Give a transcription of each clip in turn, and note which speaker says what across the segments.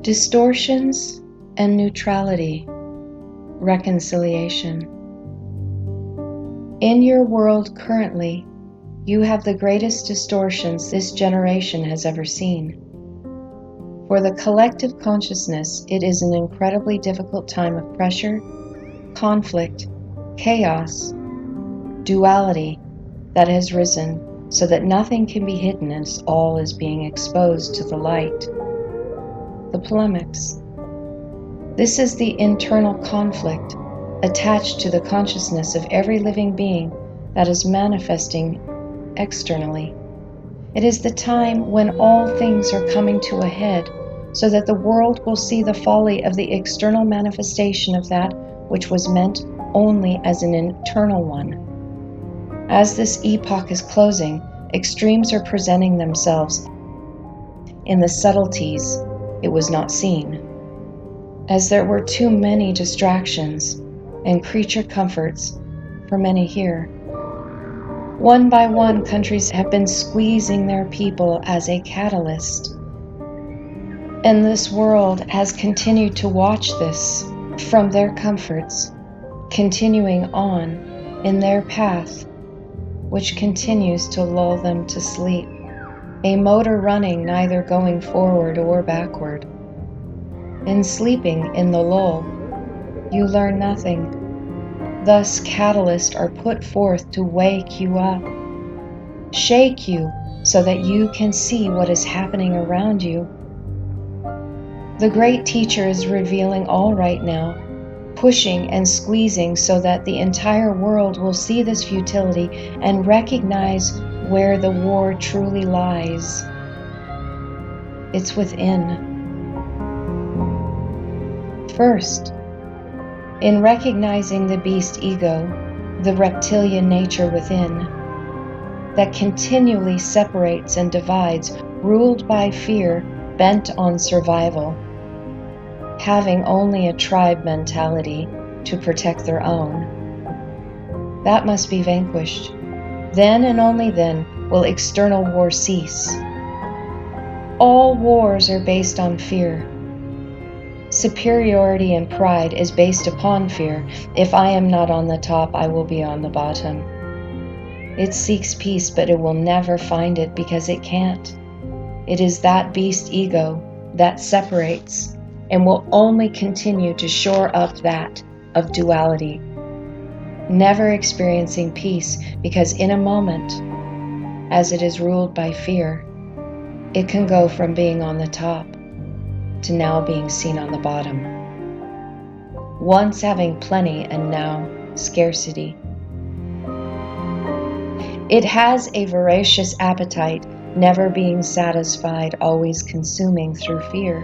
Speaker 1: Distortions and neutrality, reconciliation. In your world currently, you have the greatest distortions this generation has ever seen. For the collective consciousness, it is an incredibly difficult time of pressure, conflict, chaos, duality that has risen so that nothing can be hidden as all is being exposed to the light. The polemics. This is the internal conflict attached to the consciousness of every living being that is manifesting externally. It is the time when all things are coming to a head so that the world will see the folly of the external manifestation of that which was meant only as an internal one. As this epoch is closing, extremes are presenting themselves in the subtleties it was not seen. As there were too many distractions and creature comforts for many here. One by one, countries have been squeezing their people as a catalyst. And this world has continued to watch this from their comforts, continuing on in their path, which continues to lull them to sleep. A motor running, neither going forward or backward. In sleeping in the lull, you learn nothing. Thus, catalysts are put forth to wake you up, shake you so that you can see what is happening around you. The great teacher is revealing all right now, pushing and squeezing so that the entire world will see this futility and recognize where the war truly lies. It's within. First, in recognizing the beast ego, the reptilian nature within, that continually separates and divides, ruled by fear, bent on survival, having only a tribe mentality to protect their own. That must be vanquished. Then and only then will external war cease. All wars are based on fear. Superiority and pride is based upon fear. If I am not on the top, I will be on the bottom. It seeks peace, but it will never find it because it can't. It is that beast ego that separates and will only continue to shore up that of duality, never experiencing peace because in a moment, as it is ruled by fear, it can go from being on the top to now being seen on the bottom. Once having plenty and now scarcity. It has a voracious appetite, never being satisfied, always consuming through fear.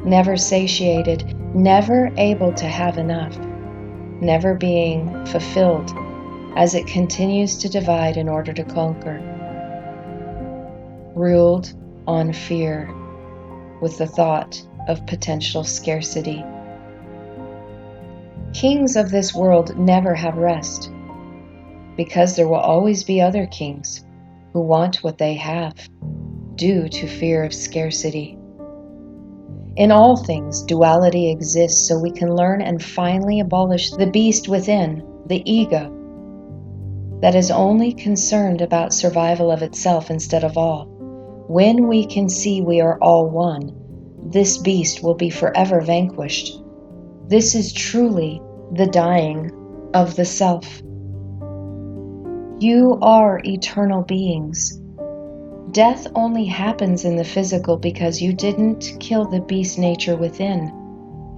Speaker 1: Never satiated, never able to have enough, never being fulfilled as it continues to divide in order to conquer. Ruled on fear with the thought of potential scarcity. Kings of this world never have rest, because there will always be other kings who want what they have, due to fear of scarcity. In all things, duality exists so we can learn and finally abolish the beast within, the ego, that is only concerned about survival of itself instead of all. When we can see we are all one, this beast will be forever vanquished. This is truly the dying of the self. You are eternal beings. Death only happens in the physical because you didn't kill the beast nature within,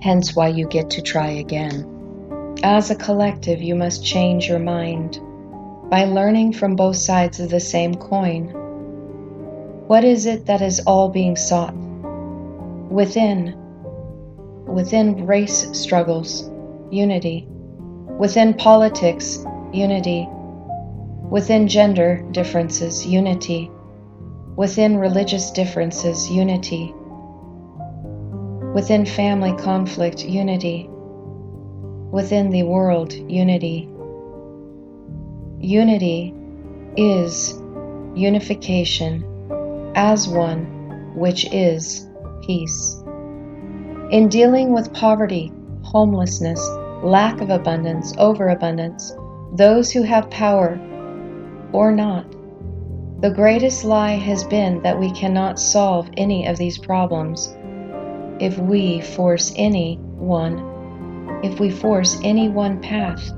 Speaker 1: hence why you get to try again. As a collective, you must change your mind by learning from both sides of the same coin. What is it that is all being sought? Within race struggles, unity. Within politics, unity. Within gender differences, unity. Within religious differences, unity. Within family conflict, unity. Within the world, unity. Unity is unification as one, which is peace. In dealing with poverty, homelessness, lack of abundance, overabundance, those who have power or not, the greatest lie has been that we cannot solve any of these problems if we force any one path,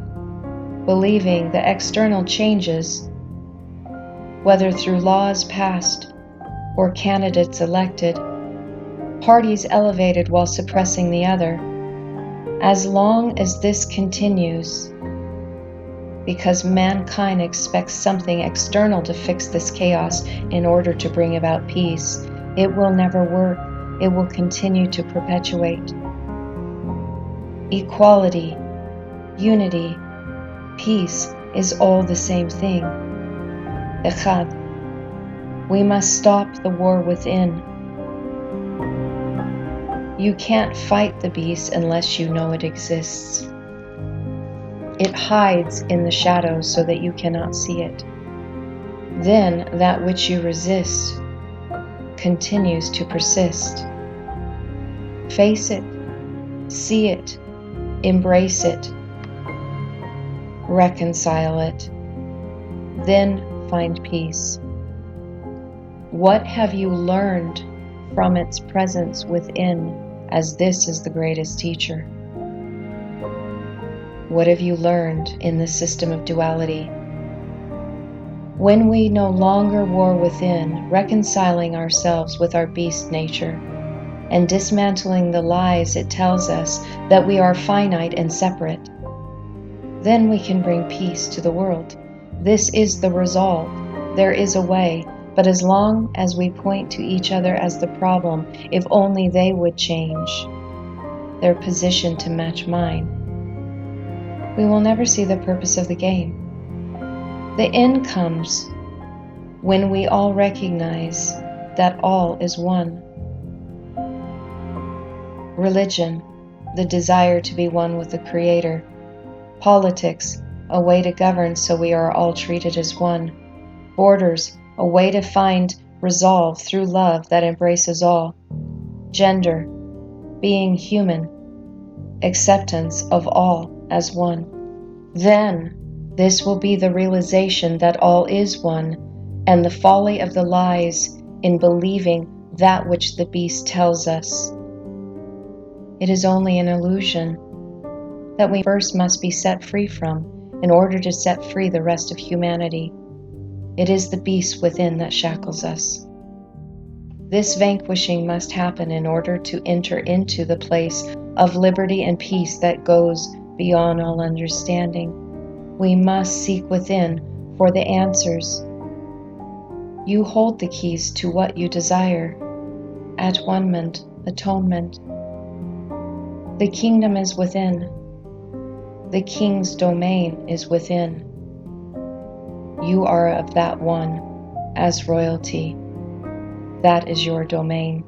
Speaker 1: believing the external changes, whether through laws passed or candidates elected, parties elevated while suppressing the other. As long as this continues, because mankind expects something external to fix this chaos in order to bring about peace, it will never work. It will continue to perpetuate. Equality, unity, peace is all the same thing. Echad. We must stop the war within. You can't fight the beast unless you know it exists. It hides in the shadows so that you cannot see it. Then that which you resist continues to persist. Face it, see it, embrace it, reconcile it, then find peace. What have you learned from its presence within, as this is the greatest teacher? What have you learned in the system of duality? When we no longer war within, reconciling ourselves with our beast nature, and dismantling the lies it tells us that we are finite and separate, then we can bring peace to the world. This is the resolve. There is a way, but as long as we point to each other as the problem, if only they would change their position to match mine, we will never see the purpose of the game. The end comes when we all recognize that all is one. Religion, the desire to be one with the Creator. Politics, a way to govern so we are all treated as one. Borders, a way to find resolve through love that embraces all. Gender, being human, acceptance of all as one. Then, this will be the realization that all is one, and the folly of the lies in believing that which the beast tells us. It is only an illusion that we first must be set free from in order to set free the rest of humanity. It is the beast within that shackles us. This vanquishing must happen in order to enter into the place of liberty and peace that goes beyond all understanding. We must seek within for the answers. You hold the keys to what you desire. At-one-ment, atonement. The kingdom is within. The king's domain is within. You are of that one as royalty. That is your domain.